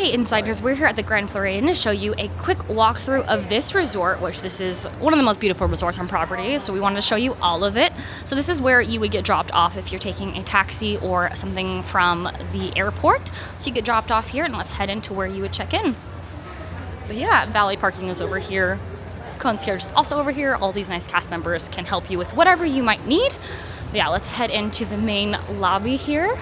Hey Insiders, we're here at the Grand Floridian to show you a quick walkthrough of this resort, which this is one of the most beautiful resorts on property, so we wanted to show you all of it. So this is where you would get dropped off if you're taking a taxi or something from the airport. So you get dropped off here, and let's head into where you would check in. But yeah, valet parking is over here. Concierge is also over here. All these nice cast members can help you with whatever you might need. But yeah, let's head into the main lobby here.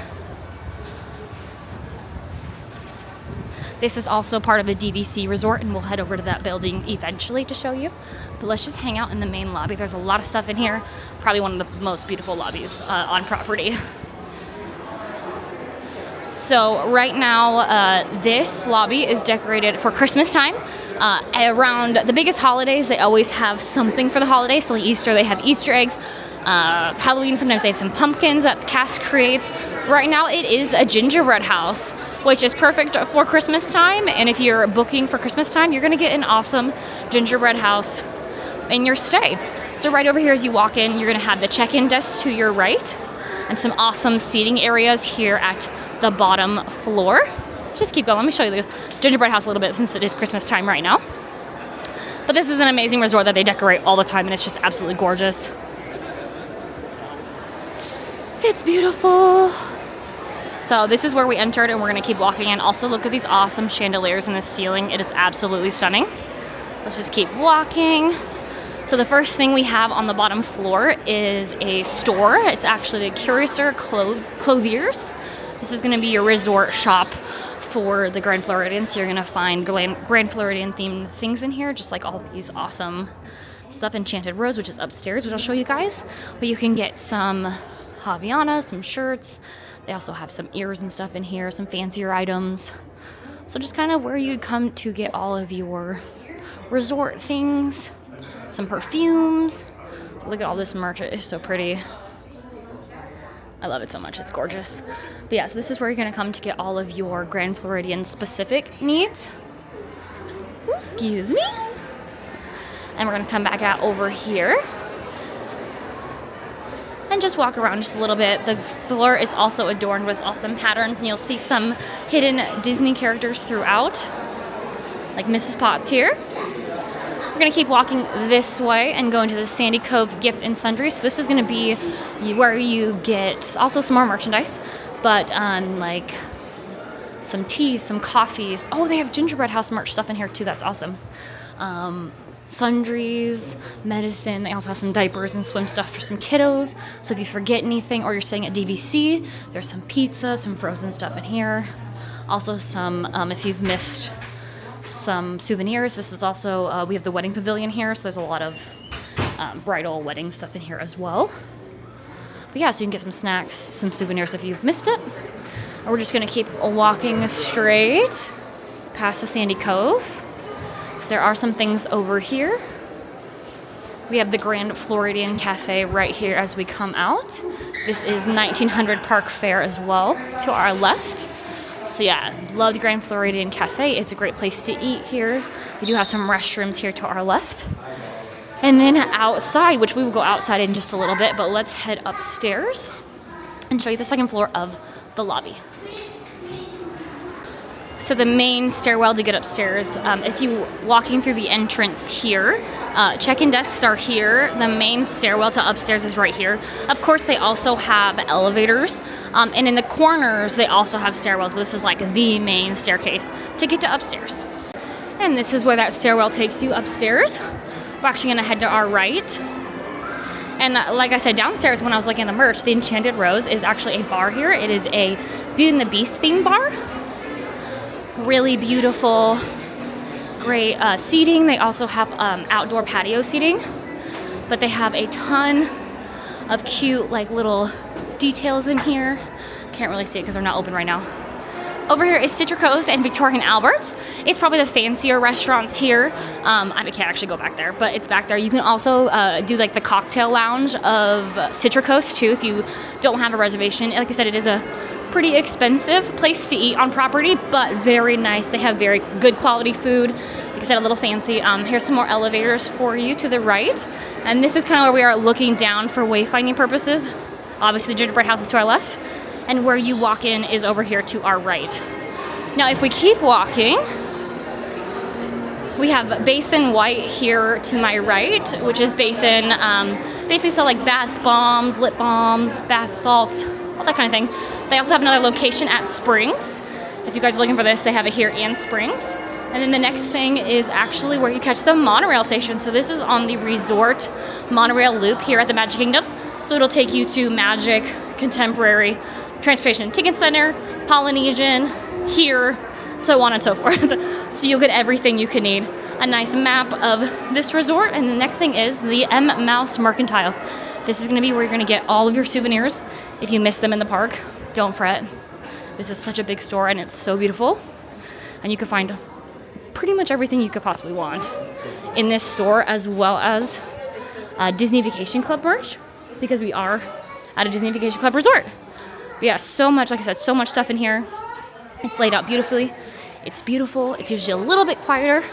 This is also part of the DVC resort, and we'll head over to that building eventually to show you. But let's just hang out in the main lobby. There's a lot of stuff in here. Probably one of the most beautiful lobbies on property. So right now, this lobby is decorated for Christmas time. Around the biggest holidays, they always have something for the holidays. So Easter, they have Easter eggs. Halloween, sometimes they have some pumpkins that the cast creates. Right now, it is a gingerbread house, which is perfect for Christmas time. And if you're booking for Christmas time, you're gonna get an awesome gingerbread house in your stay. So right over here as you walk in, you're gonna have the check-in desk to your right and some awesome seating areas here at the bottom floor. Let's just keep going. Let me show you the gingerbread house a little bit since it is Christmas time right now. But this is an amazing resort that they decorate all the time, and it's just absolutely gorgeous. It's beautiful. So this is where we entered, and we're gonna keep walking in. Also look at these awesome chandeliers in the ceiling. It is absolutely stunning. Let's just keep walking. So the first thing we have on the bottom floor is a store. It's actually the Courtyard Clothiers. This is gonna be your resort shop for the Grand Floridian. So you're gonna find Grand Floridian themed things in here, just like all these awesome stuff. Enchanted Rose, which is upstairs, which I'll show you guys. But you can get some Havaianas, some shirts. They also have some ears and stuff in here, some fancier items. So just kind of where you come to get all of your resort things. Some perfumes. Look at all this merch, it is so pretty. I love it so much, it's gorgeous. But yeah, so this is where you're gonna come to get all of your Grand Floridian specific needs. Ooh, excuse me. And we're gonna come back out over here and just walk around just a little bit. The floor is also adorned with awesome patterns, and you'll see some hidden Disney characters throughout, like Mrs. Potts here. We're gonna keep walking this way and go into the Sandy Cove Gift and Sundry. So this is gonna be where you get also some more merchandise, but like some teas, some coffees. Oh, they have gingerbread house merch stuff in here too, that's awesome. Sundries, medicine. They also have some diapers and swim stuff for some kiddos. So if you forget anything or you're staying at DVC, there's some pizza, some frozen stuff in here. Also some, if you've missed some souvenirs, this is also, we have the wedding pavilion here, so there's a lot of bridal wedding stuff in here as well. But yeah, so you can get some snacks, some souvenirs if you've missed it. And we're just gonna keep walking straight past the Sandy Cove. There are some things over here. We have the Grand Floridian Cafe right here as we come out. This is 1900 Park Fare as well to our left. So yeah, love the Grand Floridian Cafe. It's a great place to eat here. We do have some restrooms here to our left. And then outside, which we will go outside in just a little bit, but let's head upstairs and show you the second floor of the lobby. So the main stairwell to get upstairs, if you walking through the entrance here, check-in desks are here. The main stairwell to upstairs is right here. Of course, they also have elevators, and in the corners, they also have stairwells, but this is like the main staircase to get to upstairs. And this is where that stairwell takes you upstairs. We're actually gonna head to our right. And like I said, downstairs when I was looking at the merch, the Enchanted Rose is actually a bar here. It is a Beauty and the Beast themed bar. Really beautiful, great seating. They also have outdoor patio seating, but they have a ton of cute like little details in here. Can't really see it because they're not open right now. Over here is Citrico's and Victoria and Albert's. It's probably the fancier restaurants here. I can't actually go back there, but it's back there. You can also do like the cocktail lounge of Citrico's too if you don't have a reservation. Like I said, it is a pretty expensive place to eat on property, but very nice. They have very good quality food. Like I said, a little fancy. Here's some more elevators for you to the right. And this is kind of where we are looking down for wayfinding purposes. Obviously the gingerbread house is to our left, and where you walk in is over here to our right. Now, if we keep walking, we have Basin White here to my right, which is Basin, basically sell like bath bombs, lip balms, bath salts, all that kind of thing. They also have another location at Springs. If you guys are looking for this, they have it here in Springs. And then the next thing is actually where you catch the monorail station. So this is on the resort monorail loop here at the Magic Kingdom. So it'll take you to Magic, Contemporary, Transportation Ticket Center, Polynesian, here, so on and so forth. So you'll get everything you could need. A nice map of this resort. And the next thing is the M Mouse Mercantile. This is gonna be where you're gonna get all of your souvenirs. If you miss them in the park, don't fret. This is such a big store and it's so beautiful. And you can find pretty much everything you could possibly want in this store, as well as Disney Vacation Club merch, because we are at a Disney Vacation Club resort. But yeah, so much, like I said, so much stuff in here. It's laid out beautifully. It's beautiful. It's usually a little bit quieter,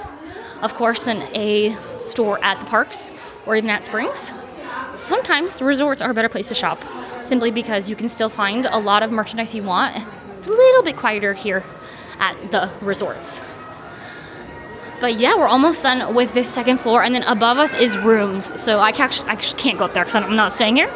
of course, than a store at the parks or even at Springs. Sometimes resorts are a better place to shop, simply because you can still find a lot of merchandise you want. It's a little bit quieter here at the resorts. But yeah, we're almost done with this second floor, and then above us is rooms. So I actually can't go up there because I'm not staying here.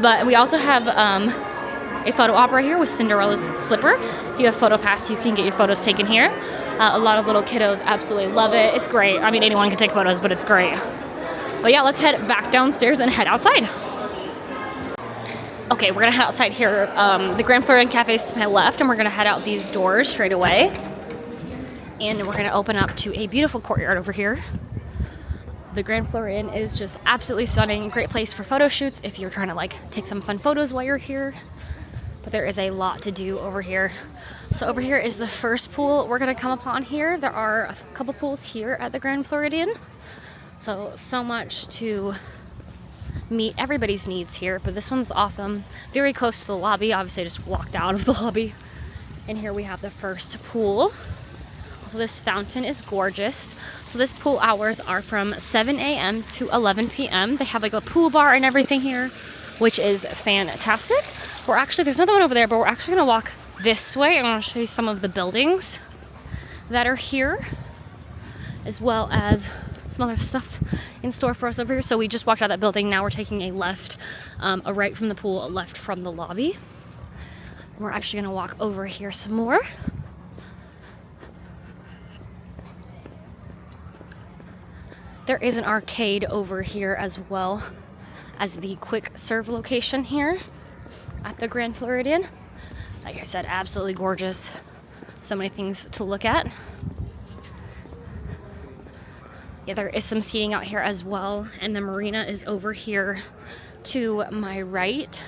But we also have a photo op right here with Cinderella's slipper. If you have photo pass, you can get your photos taken here. A lot of little kiddos absolutely love it. It's great. I mean, anyone can take photos, but it's great. But yeah, let's head back downstairs and head outside. Okay, we're gonna head outside here. The Grand Floridian Cafe is to my left, and we're gonna head out these doors straight away. And we're gonna open up to a beautiful courtyard over here. The Grand Floridian is just absolutely stunning. Great place for photo shoots if you're trying to like take some fun photos while you're here. But there is a lot to do over here. So over here is the first pool we're gonna come upon here. There are a couple pools here at the Grand Floridian. So much to meet everybody's needs here, but this one's awesome. Very close to the lobby. Obviously I just walked out of the lobby. And here we have the first pool. So this fountain is gorgeous. So this pool hours are from 7 a.m. to 11 p.m. They have like a pool bar and everything here, which is fantastic. There's another one over there, but we're actually gonna walk this way and I'll show you some of the buildings that are here, as well as some other stuff in store for us over here. So we just walked out that building. Now we're taking a left, a right from the pool, a left from the lobby. We're actually gonna walk over here some more. There is an arcade over here, as well as the quick serve location here at the Grand Floridian. Like I said, absolutely gorgeous. So many things to look at. Yeah, there is some seating out here as well, and the marina is over here to my right.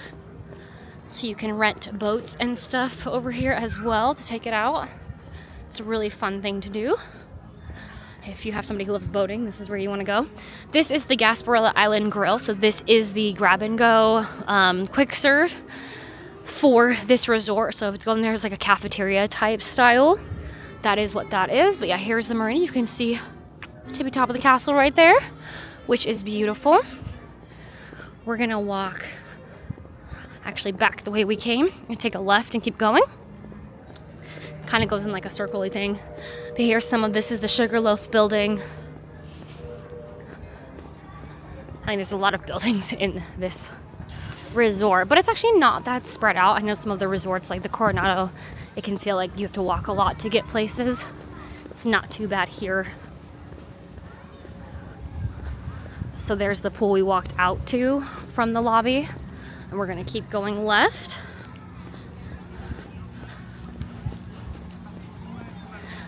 So you can rent boats and stuff over here as well to take it out. It's a really fun thing to do. If you have somebody who loves boating, this is where you want to go. This is the Gasparilla Island Grill. So this is the grab and go quick serve for this resort. So if it's going there as like a cafeteria type style, that is what that is. But yeah, here's the marina. You can see the tippy top of the castle right there, which is beautiful. We're gonna walk actually back the way we came and take a left and keep going. Kind of goes in like a circle-y thing. But here's this is the Sugarloaf building. I mean, there's a lot of buildings in this resort, but it's actually not that spread out. I know some of the resorts like the Coronado, it can feel like you have to walk a lot to get places. It's not too bad here. So there's the pool we walked out to from the lobby, and we're gonna keep going left.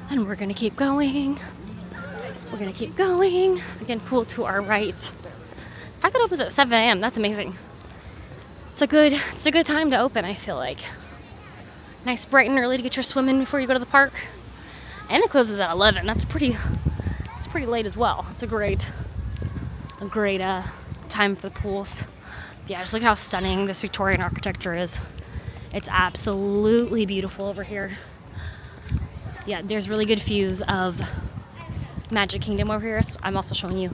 And we're gonna keep going. We're gonna keep going. Again, pool to our right. The fact that it opens at 7 a.m., that's amazing. It's a good time to open, I feel like. Nice bright and early to get your swim in before you go to the park. And it closes at 11. It's pretty late as well. It's a great time for the pools. Yeah, just look how stunning this Victorian architecture is. It's absolutely beautiful over here. Yeah, there's really good views of Magic Kingdom over here. So I'm also showing you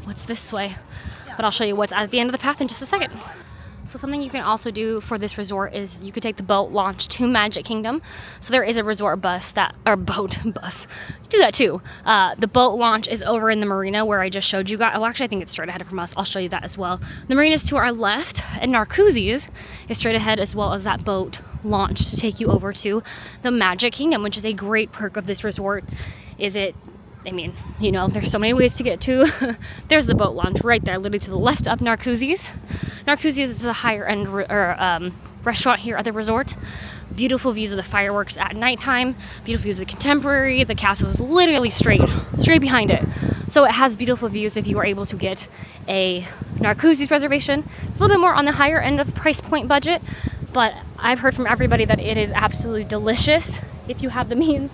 what's this way, but I'll show you what's at the end of the path in just a second. So something you can also do for this resort is you could take the boat launch to Magic Kingdom. So there is a resort bus boat bus. Do that too. The boat launch is over in the marina where I just showed you guys. Oh, actually, I think it's straight ahead from us. I'll show you that as well. The marina is to our left, and Narcoossee's is straight ahead, as well as that boat launch to take you over to the Magic Kingdom, which is a great perk of this resort. I mean, you know, there's so many ways to get to. There's the boat launch right there, literally to the left up Narcoossee's. Narcoossee's is a higher end restaurant here at the resort. Beautiful views of the fireworks at nighttime. Beautiful views of the Contemporary. The castle is literally straight behind it. So it has beautiful views if you are able to get a Narcoossee's reservation. It's a little bit more on the higher end of price point budget, but I've heard from everybody that it is absolutely delicious if you have the means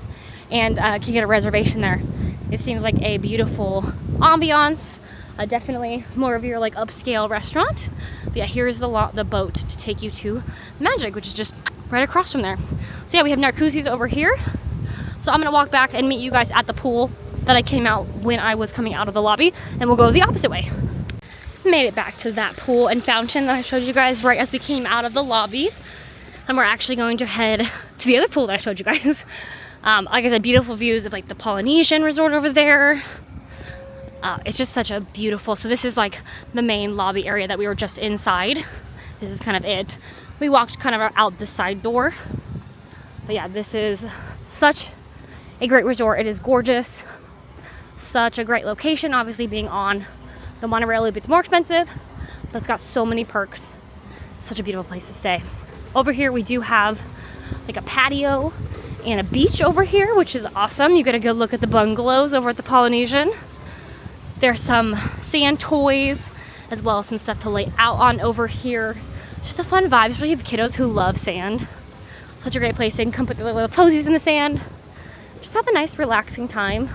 and can get a reservation there. It seems like a beautiful ambiance, definitely more of your like upscale restaurant. But yeah, here's the boat to take you to Magic, which is just right across from there. So yeah, we have Narcoossee's over here. So I'm gonna walk back and meet you guys at the pool that I came out when I was coming out of the lobby, and we'll go the opposite way. Made it back to that pool and fountain that I showed you guys right as we came out of the lobby. And we're actually going to head to the other pool that I showed you guys. Like I said, beautiful views of like the Polynesian resort over there. It's just such a beautiful, so this is like the main lobby area that we were just inside. This is kind of it. We walked kind of out the side door. But yeah, this is such a great resort. It is gorgeous. Such a great location. Obviously being on the monorail loop, it's more expensive, but it's got so many perks. Such a beautiful place to stay. Over here we do have like a patio and a beach over here, which is awesome. You get a good look at the bungalows over at the Polynesian. There's some sand toys, as well as some stuff to lay out on over here. Just a fun vibe, especially if you have kiddos who love sand. Such a great place. They can come put their little toesies in the sand. Just have a nice relaxing time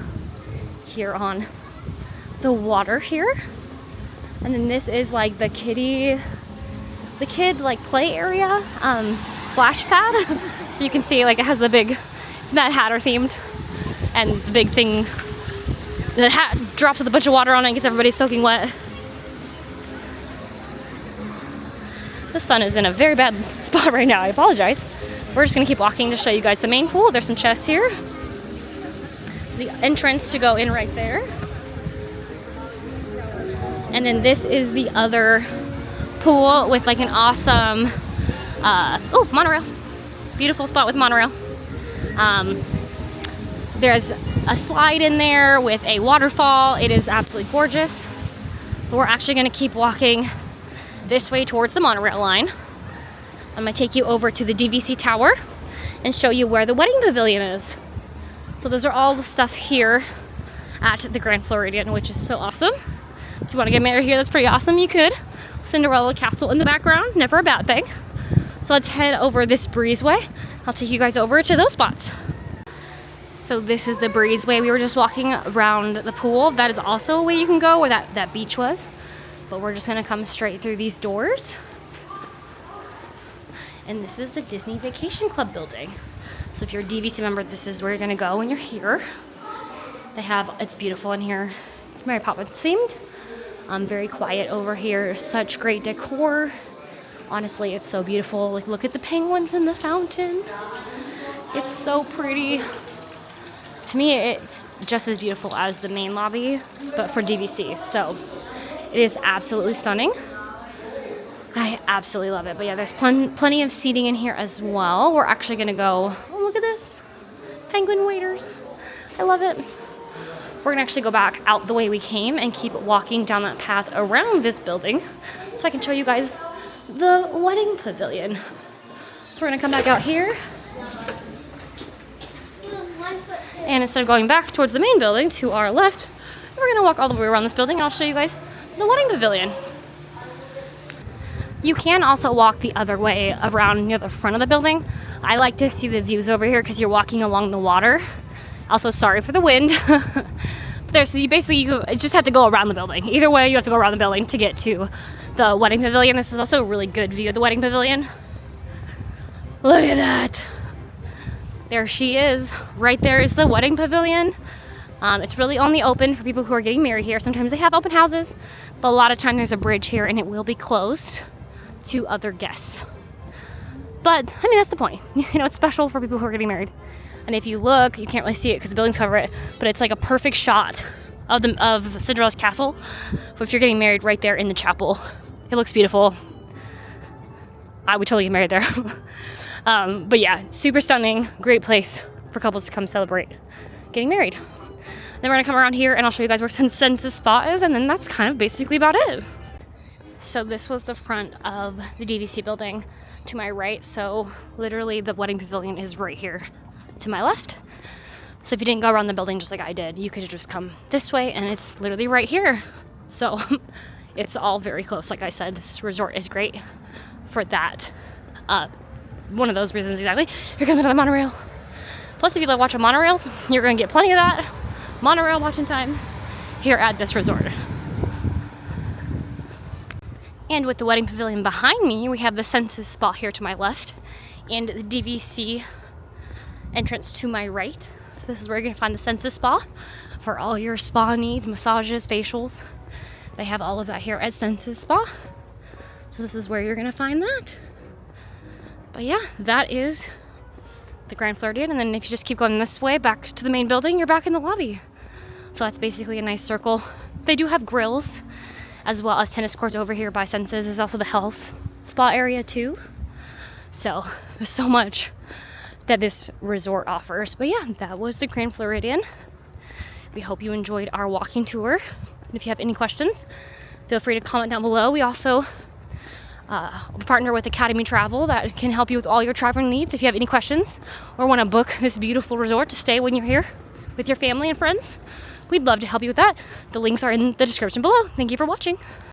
here on the water here. And then this is like the kid like play area, splash pad. So you can see like it has the big, it's Mad Hatter themed, and the big thing, the hat drops with a bunch of water on it and gets everybody soaking wet. The sun is in a very bad spot right now, I apologize. We're just gonna keep walking to show you guys the main pool. There's some chests here. The entrance to go in right there. And then this is the other pool with like an awesome, monorail. Beautiful spot with monorail. There's a slide in there with a waterfall. It is absolutely gorgeous. But we're actually gonna keep walking this way towards the monorail line. I'm gonna take you over to the DVC tower and show you where the wedding pavilion is. So those are all the stuff here at the Grand Floridian, which is so awesome. If you wanna get married here, that's pretty awesome, you could. Cinderella castle in the background, never a bad thing. So let's head over this breezeway. I'll take you guys over to those spots. So this is the breezeway. We were just walking around the pool. That is also a way you can go where that beach was. But we're just gonna come straight through these doors. And this is the Disney Vacation Club building. So if you're a DVC member, this is where you're gonna go when you're here. It's beautiful in here. It's Mary Poppins themed. Very quiet over here. Such great decor. Honestly, it's so beautiful. Like, look at the penguins in the fountain. It's so pretty. To me, it's just as beautiful as the main lobby, but for DVC. So it is absolutely stunning. I absolutely love it. But yeah, there's plenty of seating in here as well. We're actually gonna go, oh, look at this. Penguin waiters. I love it. We're gonna actually go back out the way we came and keep walking down that path around this building so I can show you guys the wedding pavilion. So we're gonna come back out here. And instead of going back towards the main building to our left, we're gonna walk all the way around this building and I'll show you guys the wedding pavilion. You can also walk the other way around near the front of the building. I like to see the views over here because you're walking along the water. Also, sorry for the wind. You just have to go around the building. Either way, you have to go around the building to get to the wedding pavilion. This is also a really good view of the wedding pavilion. Look at that. There she is. Right there is the wedding pavilion. It's really only open for people who are getting married here. Sometimes they have open houses, but a lot of time there's a bridge here and it will be closed to other guests. But I mean, that's the point. You know, it's special for people who are getting married. And if you look, you can't really see it because the buildings cover it, but it's like a perfect shot of Cinderella's castle. So if you're getting married right there in the chapel, it looks beautiful. I would totally get married there. But yeah, super stunning, great place for couples to come celebrate getting married. Then we're gonna come around here and I'll show you guys where Senses Spa is, and then that's kind of basically about it. So this was the front of the DVC building to my right. So literally the wedding pavilion is right here to my left. So if you didn't go around the building just like I did, you could just come this way and it's literally right here. So it's all very close. Like I said, this resort is great for that. One of those reasons exactly. Here comes another monorail. Plus, if you love watching monorails, you're gonna get plenty of that monorail watching time here at this resort. And with the wedding pavilion behind me, we have the Senses Spa here to my left and the DVC entrance to my right. So this is where you're gonna find the Senses Spa for all your spa needs, massages, facials. They have all of that here at Senses Spa. So this is where you're gonna find that. But yeah, that is the Grand Floridian. And then if you just keep going this way back to the main building, you're back in the lobby. So that's basically a nice circle. They do have grills as well as tennis courts over here by Senses. There's also the health spa area too. So there's so much that this resort offers. But yeah, that was the Grand Floridian. We hope you enjoyed our walking tour. And if you have any questions, feel free to comment down below. We also partner with Academy Travel that can help you with all your travel needs. If you have any questions or want to book this beautiful resort to stay when you're here with your family and friends, we'd love to help you with that. The links are in the description below. Thank you for watching.